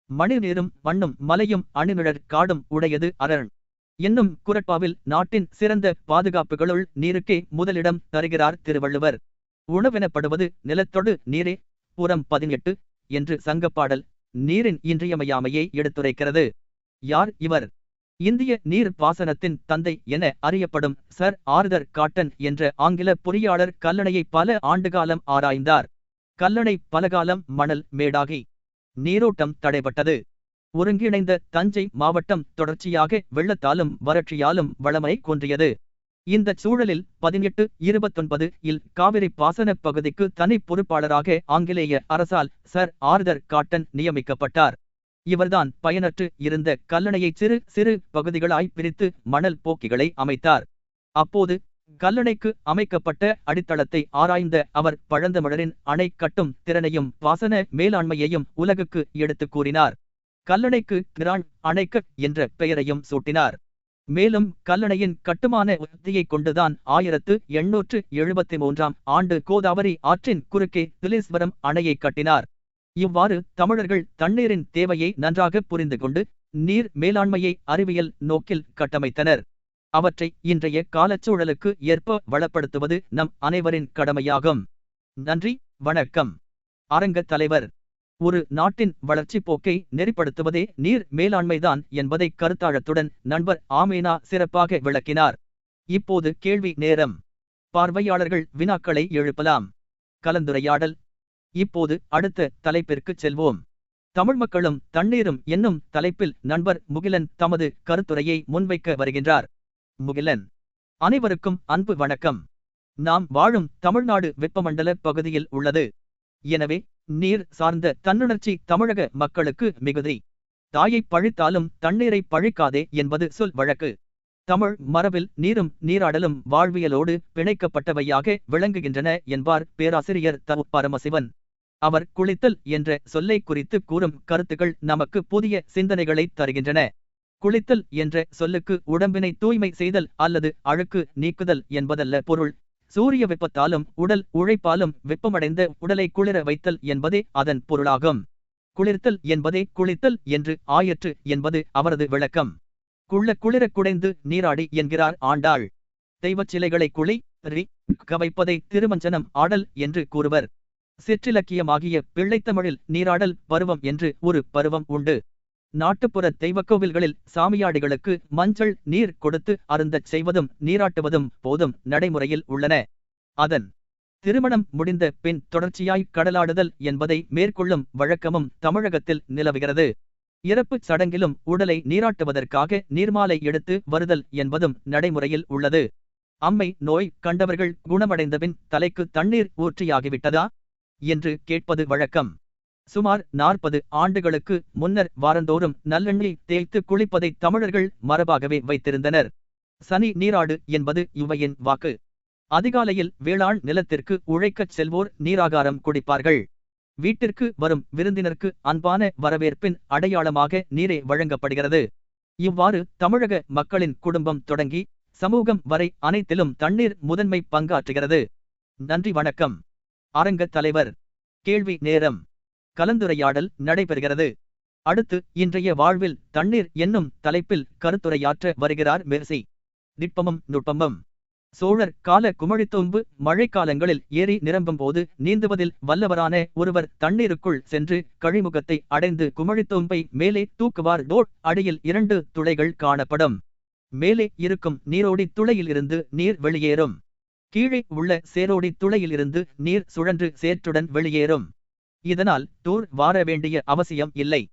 மணிநீரும் மண்ணும் மலையும் அணிநிழற் காடும் உடையது அரண் என்னும் குறட்பாவில் நாட்டின் சிறந்த பாதுகாப்புகளுள் நீருக்கே முதலிடம் தருகிறார் திருவள்ளுவர். உணவெனப்படுவது நிலத்தொடு நீரே. புறம் 18 என்று சங்கப்பாடல் நீரின் இன்றியமையாமையை எடுத்துரைக்கிறது. யார் இவர்? இந்திய நீர் பாசனத்தின் தந்தை என அறியப்படும் சர் ஆர்தர் காட்டன் என்ற ஆங்கில பொறியாளர் கல்லணையை பல ஆண்டுகாலம் ஆராய்ந்தார். கல்லணை பலகாலம் மணல் மேடாகி நீரோட்டம் தடைபட்டது. ஒருங்கிணைந்த தஞ்சை மாவட்டம் தொடர்ச்சியாக வெள்ளத்தாலும் வறட்சியாலும் வளமை குன்றியது. இந்த சூழலில் 1829 இல் காவிரி பாசனப் பகுதிக்கு தனி பொறுப்பாளராக ஆங்கிலேய அரசால் சர் ஆர்தர் காட்டன் நியமிக்கப்பட்டார். இவர்தான் பயனற்று இருந்த கல்லணையை சிறு சிறு பகுதிகளாய் பிரித்து மணல் போக்கிகளை அமைத்தார். அப்போது கல்லணைக்கு அமைக்கப்பட்ட அடித்தளத்தை ஆராய்ந்த அவர் பழந்தமிழரின் அணை கட்டும் திறனையும் பாசன மேலாண்மையையும் உலகுக்கு எடுத்துக் கூறினார். கல்லணைக்கு கிரான் அணைக்க என்ற பெயரையும் சூட்டினார். மேலும் கல்லணையின் கட்டுமான உத்தியை கொண்டுதான் 1873 ஆண்டு கோதாவரி ஆற்றின் குறுக்கே திலேஸ்வரம் அணையை கட்டினார். இவ்வாறு தமிழர்கள் தண்ணீரின் தேவையை நன்றாக புரிந்து கொண்டு நீர் மேலாண்மையை அறிவியல் நோக்கில் கட்டமைத்தனர். அவற்றை இன்றைய காலச்சூழலுக்கு ஏற்ப வளப்படுத்துவது நம் அனைவரின் கடமையாகும். நன்றி, வணக்கம். அரங்கத் தலைவர். ஒரு நாட்டின் வளர்ச்சி போக்கை நெறிப்படுத்துவதே நீர் மேலாண்மைதான் என்பதை கருத்தாழத்துடன் நண்பர் ஆமேனா சிறப்பாக விளக்கினார். இப்போது கேள்வி நேரம். பார்வையாளர்கள் வினாக்களை எழுப்பலாம். கலந்துரையாடல். இப்போது அடுத்த தலைப்பிற்கு செல்வோம். தமிழ் மக்களும் தண்ணீரும் என்னும் தலைப்பில் நண்பர் முகிலன் தமது கருத்துரையை முன்வைக்க வருகின்றார். முகிலன். அனைவருக்கும் அன்பு வணக்கம். நாம் வாழும் தமிழ்நாடு வெப்பமண்டல பகுதியில் உள்ளது. எனவே நீர் சார்ந்த தன்னுணர்ச்சி தமிழக மக்களுக்கு மிகுதி. தாயை பழித்தாலும் தண்ணீரை பழிக்காதே என்பது சொல் வழக்கு. தமிழ் மரபில் நீரும் நீராடலும் வாழ்வியலோடு பிணைக்கப்பட்டவையாக விளங்குகின்றன என்பார் பேராசிரியர் த. பரமசிவன். அவர் குளித்தல் என்ற சொல்லை குறித்து கூறும் கருத்துக்கள் நமக்கு புதிய சிந்தனைகளை தருகின்றன. குளித்தல் என்ற சொல்லுக்கு உடம்பினை தூய்மை செய்தல் அல்லது அழுக்கு நீக்குதல் என்பதல்ல பொருள். சூரிய வெப்பத்தாலும் உடல் உழைப்பாலும் வெப்பமடைந்த உடலை குளிர வைத்தல் என்பதே அதன் பொருளாகும். குளிர்த்தல் என்பதே குளித்தல் என்று ஆயற்று என்பது அவரது விளக்கம். குளிர குடைந்து நீராடி என்கிறார் ஆண்டாள். தெய்வச் சிலைகளை கவைப்பதை திருமஞ்சனம் ஆடல் என்று கூறுவர். சிற்றிலக்கியமாகிய பிள்ளைத்தமிழில் நீராடல் பருவம் என்று ஒரு பருவம் உண்டு. நாட்டுப்புற தெய்வக்கோவில்களில் சாமியாடிகளுக்கு மஞ்சள் நீர் கொடுத்து அருந்தச் செய்வதும் நீராட்டுவதும் போதும் நடைமுறையில் உள்ளன. அதன் திருமணம் முடிந்த பின் தொடர்ச்சியாய் கடலாடுதல் என்பதை மேற்கொள்ளும் வழக்கமும் தமிழகத்தில் நிலவுகிறது. இறப்புச் சடங்கிலும் உடலை நீராட்டுவதற்காக நீர்மாலை எடுத்து வருதல் என்பதும் நடைமுறையில் உள்ளது. அம்மை நோய் கண்டவர்கள் குணமடைந்தபின் தலைக்கு தண்ணீர் ஊற்றியாகிவிட்டதா என்று கேட்பது வழக்கம். சுமார் 40 ஆண்டுகளுக்கு முன்னர் வாரந்தோறும் நல்லெண்ணெய் தேய்த்து குளிப்பதை தமிழர்கள் மரபாகவே வைத்திருந்தனர். சனி நீராடு என்பது யுவையின் வாக்கு. அதிகாலையில் வேளாண் நிலத்திற்கு உழைக்கச் செல்வோர் நீராகாரம் குடிப்பார்கள். வீட்டிற்கு வரும் விருந்தினருக்கு அன்பான வரவேற்பின் அடையாளமாக நீரே வழங்கப்படுகிறது. இவ்வாறு தமிழக மக்களின் குடும்பம் தொடங்கி சமூகம் வரை அனைத்திலும் தண்ணீர் முதன்மை பங்காற்றுகிறது. நன்றி, வணக்கம். அரங்கத் தலைவர். கேள்வி நேரம். கலந்துரையாடல் நடைபெறுகிறது. அடுத்து இன்றைய வாழ்வில் தண்ணீர் என்னும் தலைப்பில் கருத்துரையாற்ற வருகிறார் மெர்சி. திட்பமும் நுட்பமும். சோழர் கால குமழித்தொம்பு மழைக்காலங்களில் ஏரி நிரம்பும் போது நீந்துவதில் வல்லவரான ஒருவர் தண்ணீருக்குள் சென்று கழிமுகத்தை அடைந்து குமழித்தொம்பை மேலே தூக்குவார். அடியில் 2 துளைகள் காணப்படும். மேலே இருக்கும் நீரோடி துளையிலிருந்து நீர் வெளியேறும். கீழே உள்ள சேரோடி துளையிலிருந்து நீர் சுழன்று சேற்றுடன் வெளியேறும். இதனால் தூர் வார வேண்டிய அவசியம் இல்லை.